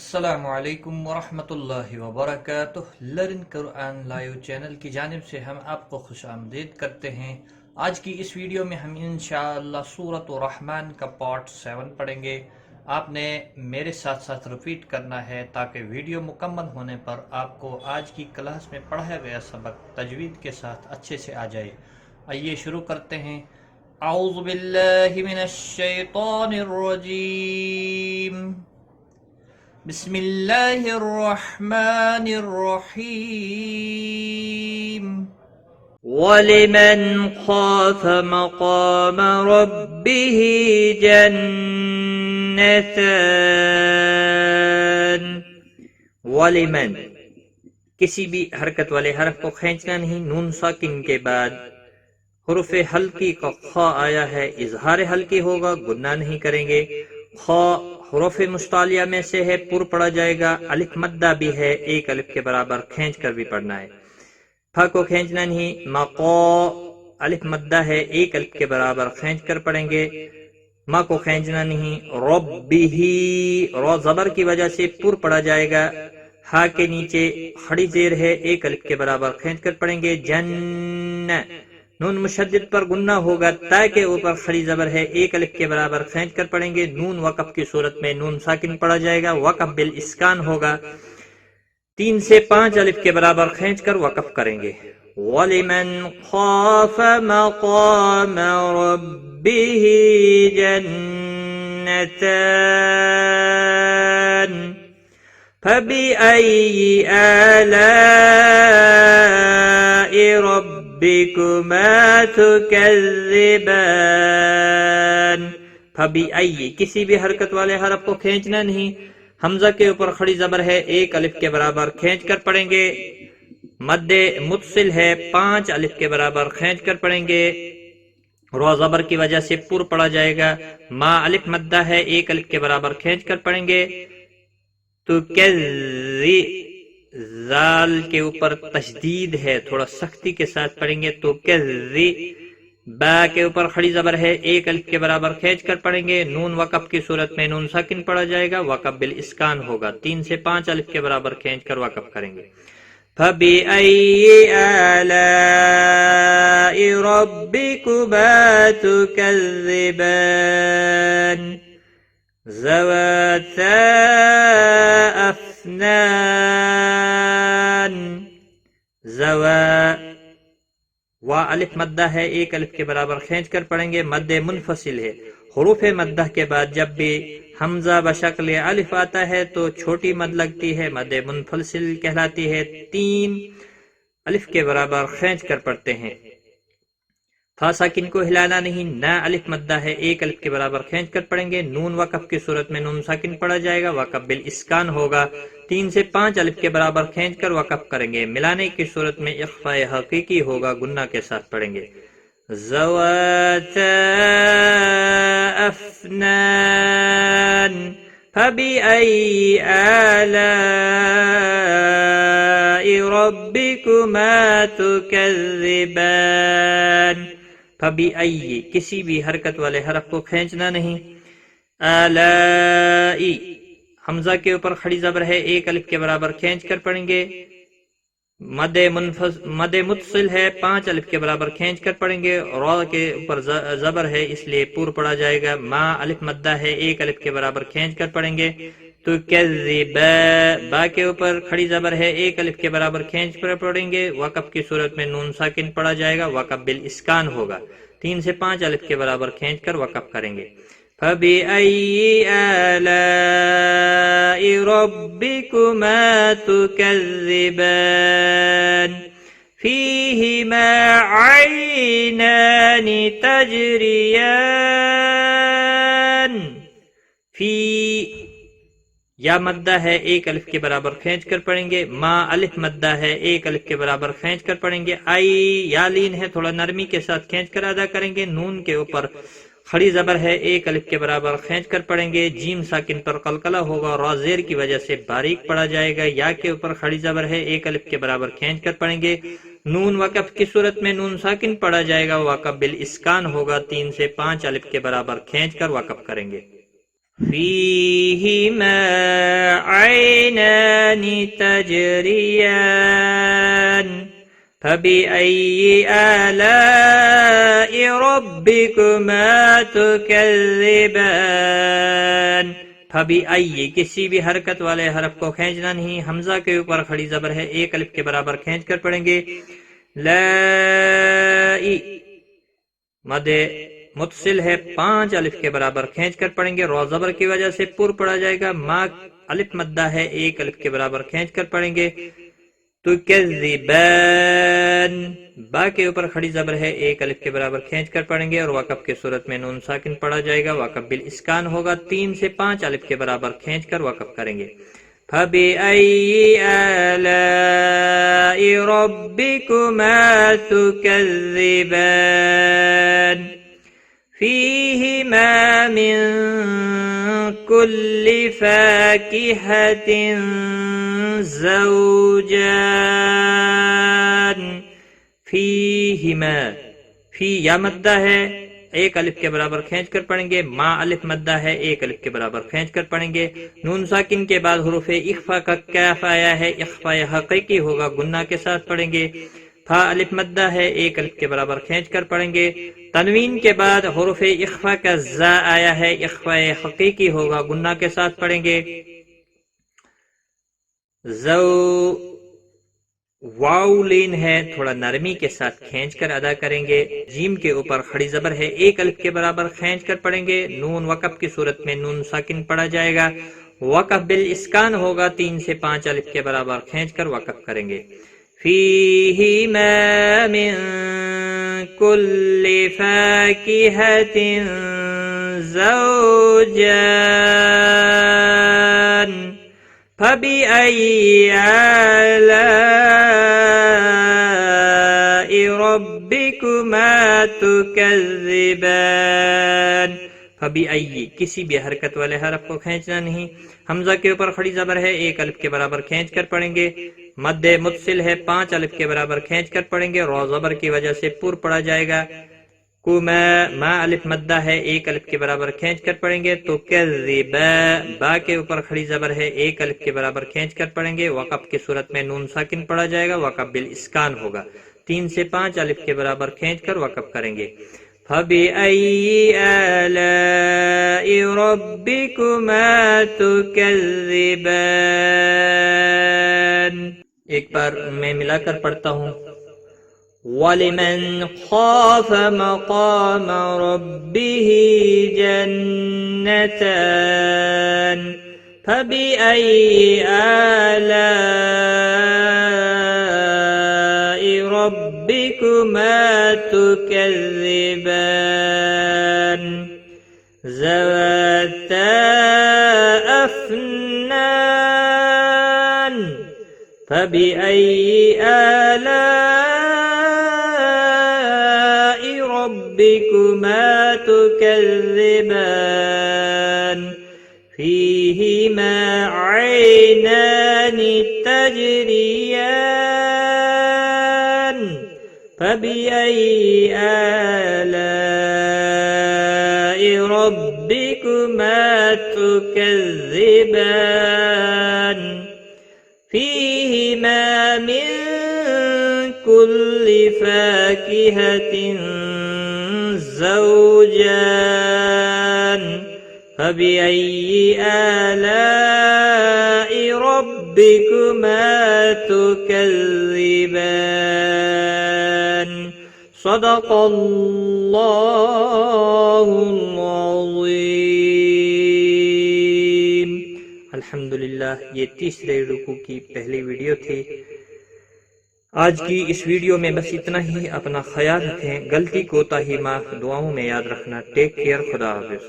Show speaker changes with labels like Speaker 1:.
Speaker 1: السلام علیکم ورحمۃ اللہ وبرکاتہ۔ لرن قرآن لائیو چینل کی جانب سے ہم آپ کو خوش آمدید کرتے ہیں۔ آج کی اس ویڈیو میں ہم انشاءاللہ سورۃ الرحمن کا پارٹ 7 پڑھیں گے۔ آپ نے میرے ساتھ ساتھ ریپیٹ کرنا ہے تاکہ ویڈیو مکمل ہونے پر آپ کو آج کی کلاس میں پڑھایا گیا سبق تجوید کے ساتھ اچھے سے آ جائے۔ آئیے شروع کرتے ہیں۔ اعوذ باللہ من الشیطان الرجیم، بسم اللہ الرحمن الرحیم۔
Speaker 2: وَلِمَنْ خَافَ مَقَامَ رَبِّهِ جَنَّتَانِ۔ وَلِمَنْ، کسی بھی حرکت والے حرف کو کھینچنا نہیں۔ نون ساکن کے بعد حروف حلقی کا خا آیا ہے، اظہار حلقی ہوگا، گناہ نہیں کریں گے۔ خا حروف مستعلیہ میں سے ہے، پر پڑھا جائے گا۔ الف مدہ بھی ہے، ایک الف کے برابر کھینچ کر بھی پڑھنا ہے۔ پھا کو کھینچنا نہیں۔ مقا الف مدہ ہے، ایک الف کے برابر کھینچ کر پڑھیں گے۔ ما کو کھینچنا نہیں۔ ربہ رو زبر کی وجہ سے پر پڑھا جائے گا۔ ہا کے نیچے کھڑی زیر ہے، ایک الف کے برابر کھینچ کر پڑھیں گے۔ جن نون مشدد پر گناہ ہوگا، تا کے اوپر کھڑی زبر ہے، ایک الف کے برابر کھینچ کر پڑھیں گے۔ نون وقف کی صورت میں نون ساکن پڑھا جائے گا، وقف بالاسکان ہوگا۔ 3 سے 5 الف کے برابر کھینچ کر وقف کریں گے۔ وَلِمَنْ خَافَ مَقَامَ رَبِّهِ جَنَّتَانِ فَبِأَيِّ آلَاءِ رَبِّكُمَا تُكَذِّبَانِ۔ فَبِأَيِّ کسی بھی حرکت والے حرف کو کھینچنا نہیں۔ حمزہ کے اوپر کھڑی زبر ہے، ایک الف کے برابر کھینچ کر پڑھیں گے۔ مد متصل ہے، 5 الف کے برابر کھینچ کر پڑھیں گے۔ رو زبر کی وجہ سے پر پڑھا جائے گا۔ ما الف مدہ ہے، ایک الف کے برابر کھینچ کر پڑھیں گے۔ تو زال کے اوپر تشدید ہے، تھوڑا سختی کے ساتھ پڑھیں گے۔ تو با کے اوپر کھڑی زبر ہے، ایک الف کے برابر کھینچ کر پڑھیں گے۔ نون وقف کی صورت میں نون ساکن پڑھا جائے گا، وقف بالاسکان ہوگا۔ 3 سے 5 الف کے برابر کھینچ کر وقف کریں گے۔ فَبِأَيِّ آلَاءِ رَبِّكُمَا تُكَذِّبَانِ ذَوَاتَا أَفْنَانٍ۔ وا الف مدہ ہے، ایک الف کے برابر کھینچ کر پڑھیں گے۔ مد منفصل ہے، حروف مدہ کے بعد جب بھی حمزہ بشکل الف آتا ہے تو چھوٹی مد لگتی ہے، مد منفصل کہلاتی ہے۔ 3 الف کے برابر کھینچ کر پڑھتے ہیں۔ فا ساکن کو ہلانا نہیں۔ نا الف مدہ ہے، ایک الف کے برابر کھینچ کر پڑھیں گے۔ نون وقف کی صورت میں نون ساکن پڑھا جائے گا، وقف بالاسکان ہوگا۔ 3 سے 5 الف کے برابر کھینچ کر وقف کریں گے۔ ملانے کی صورت میں اخفاء حقیقی ہوگا، گناہ کے ساتھ پڑھیں گے۔ ذواتا افنان فبأي آلاء ربكما تكذبان۔ فبأي کسی بھی حرکت والے حرف کو کھینچنا نہیں۔ آلائی حمزہ کے اوپر کھڑی زبر ہے، ایک الف کے برابر کھینچ کر پڑھیں گے۔ مد متصل ہے، 5 الف کے برابر کھینچ کر پڑھیں گے۔ را کے اوپر زبر ہے، اس لیے پور پڑھا جائے گا۔ ما الف مدہ ہے، ایک الف کے برابر کھینچ کر پڑھیں گے۔ تو با کے اوپر کھڑی زبر ہے، ایک الف کے برابر کھینچ کر پڑھیں گے۔ وقف کی صورت میں نون ساکن پڑھا جائے گا، وقف بالاسکان ہوگا۔ 3 سے 5 الف کے برابر کھینچ کر وقف کریں گے۔ فَبِأَيِّ آلَاءِ رَبِّكُمَا تُكَذِّبَانِ فِيهِمَا عَيْنَانِ تَجْرِيَانِ۔ فی یا مدہ ہے، ایک الف کے برابر کھینچ کر پڑھیں گے۔ ما الف مدہ ہے، ایک الف کے برابر کھینچ کر پڑھیں گے۔ آئی یا لین ہے، تھوڑا نرمی کے ساتھ کھینچ کر ادا کریں گے۔ نون کے اوپر کھڑی زبر ہے، ایک الف کے برابر کھینچ کر پڑھیں گے۔ جیم ساکن پر قلقلہ ہوگا، را زیر کی وجہ سے باریک پڑھا جائے گا۔ یا کے اوپر کھڑی زبر ہے، ایک الف کے برابر کھینچ کر پڑھیں گے۔ نون وقف کی صورت میں نون ساکن پڑھا جائے گا، وقف بالاسکان ہوگا۔ 3 سے 5 الف کے برابر کھینچ کر وقف کریں گے۔ فيهما عينان تجريان فبأي آلاء ربكما تكذبان فبأي کسی بھی حرکت والے حرف کو کھینچنا نہیں، حمزہ کے اوپر کھڑی زبر ہے، ایک الف کے برابر کھینچ کر پڑھیں گے. لائی مد متصل ہے، 5 الف کے برابر کھینچ کر پڑھیں گے، رو زبر کی وجہ سے پر پڑا جائے گا. ما الف مدہ ہے، 1 الف کے برابر کھینچ کر پڑھیں گے. تکذبان با کے اوپر کھڑی زبر ہے، 1 الف کے برابر کھینچ کر پڑھیں گے اور وقف کی صورت میں نون ساکن پڑھا جائے گا. وقف بالاسکان ہوگا، 3 سے 5 الف کے برابر کھینچ کر وقف کریں گے. فَبِأَيِّ آلَاءِ رَبِّكُمَا تُكَذِّبَانِ فِيهِمَا مِن كُلِّ فَاكِهَةٍ زَوْجَانِ فِيهِمَا فی یا مدہ ہے، 1 الف کے برابر کھینچ کر پڑھیں گے. ما الف مدہ ہے، 1 الف کے برابر کھینچ کر پڑھیں گے. نون ساکن کے بعد حروف اخفا کا کیف آیا ہے، اخفا حقیقی ہوگا، گنہ کے ساتھ پڑھیں گے. فا الف مدہ ہے، 1 الف کے برابر کھینچ کر پڑھیں گے. تنوین کے بعد حروف اخفا کا زا آیا ہے، اخفا حقیقی ہوگا، گنہ کے ساتھ پڑھیں گے. زو واو لین ہے، تھوڑا نرمی کے ساتھ کھینچ کر ادا کریں گے. جیم کے اوپر کھڑی زبر ہے، 1 الف کے برابر کھینچ کر پڑھیں گے. نون وقف کی صورت میں نون ساکن پڑھا جائے گا. وقف بالاسکان ہوگا، 3 سے 5 الف کے برابر کھینچ کر وقف کریں گے. فِيهِمَا مِن كُلِّ فَاكِهَةٍ زَوْجَانِ فَبِأَيِّ آلَاءِ رَبِّكُمَا تُكَذِّبَانِ فَبِأَيِّ کسی بھی حرکت والے حرف کو کھینچنا نہیں، حمزہ کے اوپر کھڑی زبر ہے، 1 الف کے برابر کھینچ کر پڑھیں گے. مد متصل ہے، 5 الف کے برابر کھینچ کر پڑھیں گے، رو زبر کی وجہ سے پر پڑا جائے گا. کما ما الف مدہ ہے، 1 الف کے برابر کھینچ کر پڑھیں گے. تو کذبا با کے اوپر کھڑی زبر ہے، 1 الف کے برابر کھینچ کر پڑھیں گے. وقف کی صورت میں نون ساکن پڑھا جائے گا، وقف بالاسکان ہوگا، 3 سے 5 الف کے برابر کھینچ کر وقف کریں گے. فَبِأَيِّ آلَاءِ رَبِّكُمَا تُكَذِّبَانِ ایک بار میں ملا کر پڑھتا ہوں. وَلِمَنْ خَافَ مَقَامَ رَبِّهِ جَنَّتَانِ فَبِأَيِّ آلَاءِ رَبِّكُمَا تُكَذِّبَانِ ذَوَاتَا أَفْنَانٍ فَبِأَيِّ آلَاءِ رَبِّكُمَا تُكَذِّبَانِ فِيهِمَا عَيْنَانِ تَجْرِيَانِ فَبِأَيِّ آلَاءِ رَبِّكُمَا تُكَذِّبَانِ فِيهِمَا مِن كُلِّ فَاكِهَةٍ زَوْجَانِ فَبِأَيِّ آلَاءِ رَبِّكُمَا تُكَذِّبَانِ صدق اللہ العظیم. الحمدللہ یہ تیسرے رکوع کی پہلی ویڈیو تھی. آج کی اس ویڈیو میں بس اتنا ہی. اپنا خیال رکھیں، غلطی کوتاہی معاف، دعاؤں میں یاد رکھنا. ٹیک کیئر، خدا حافظ.